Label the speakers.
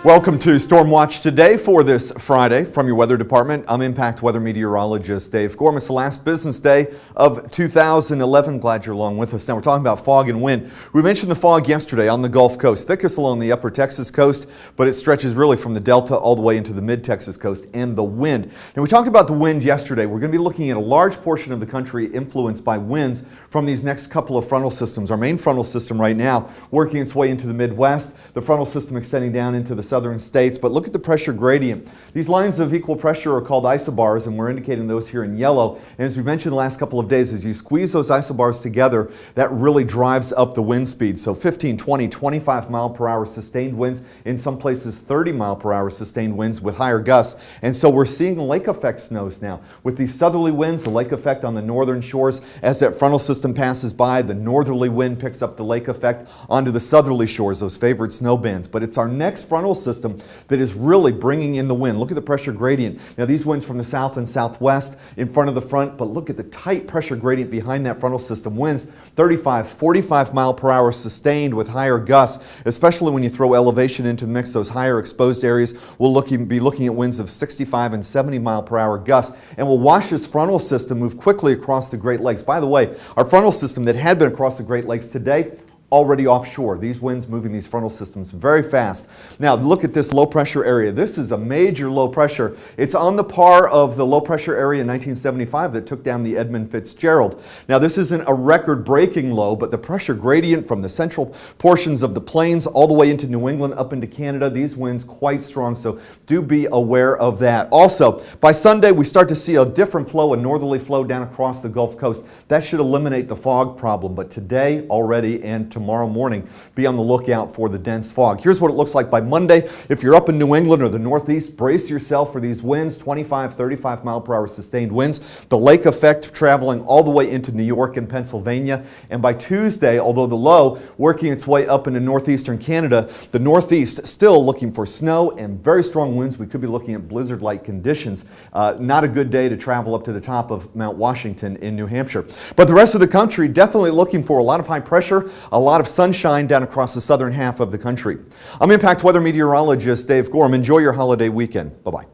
Speaker 1: Welcome to StormWatch Today for this Friday from your weather department. I'm Impact Weather Meteorologist Dave Gorham. It's the last business day of 2011. Glad you're along with us. Now we're talking about fog and wind. We mentioned the fog yesterday on the Gulf Coast, thickest along the upper Texas coast, but it stretches really from the Delta all the way into the mid-Texas coast, and the wind. Now we talked about the wind yesterday. We're going to be looking at a large portion of the country influenced by winds from these next couple of frontal systems. Our main frontal system right now working its way into the Midwest, the frontal system extending down into the southern states, but look at the pressure gradient. These lines of equal pressure are called isobars, and we're indicating those here in yellow. And as we mentioned the last couple of days, as you squeeze those isobars together, that really drives up the wind speed. So 15, 20, 25 mile per hour sustained winds, in some places 30 mile per hour sustained winds with higher gusts. And so we're seeing lake effect snows now. With these southerly winds, the lake effect on the northern shores, as that frontal system passes by, the northerly wind picks up the lake effect onto the southerly shores, those favorite snow bands. But it's our next frontal system that is really bringing in the wind. Look at the pressure gradient. Now these winds from the south and southwest in front of the front, but look at the tight pressure gradient behind that frontal system. Winds 35, 45 mile per hour sustained with higher gusts, especially when you throw elevation into the mix. Those higher exposed areas will be looking at winds of 65 and 70 mile per hour gusts, and will watch this frontal system move quickly across the Great Lakes. By the way, our frontal system that had been across the Great Lakes today, already offshore. These winds moving these frontal systems very fast. Now look at this low pressure area. This is a major low pressure. It's on the par of the low pressure area in 1975 that took down the Edmund Fitzgerald. Now this isn't a record breaking low, but the pressure gradient from the central portions of the plains all the way into New England up into Canada, these winds quite strong, so do be aware of that. Also, by Sunday we start to see a different flow, a northerly flow down across the Gulf Coast. That should eliminate the fog problem, but today already and tomorrow morning, be on the lookout for the dense fog. Here's what it looks like by Monday. If you're up in New England or the Northeast, brace yourself for these winds, 25, 35 mile per hour sustained winds. The lake effect traveling all the way into New York and Pennsylvania. And by Tuesday, although the low working its way up into northeastern Canada, the Northeast still looking for snow and very strong winds. We could be looking at blizzard-like conditions. Not a good day to travel up to the top of Mount Washington in New Hampshire. But the rest of the country definitely looking for a lot of high pressure, a lot of sunshine down across the southern half of the country. I'm Impact Weather Meteorologist Dave Gorham. Enjoy your holiday weekend. Bye-bye.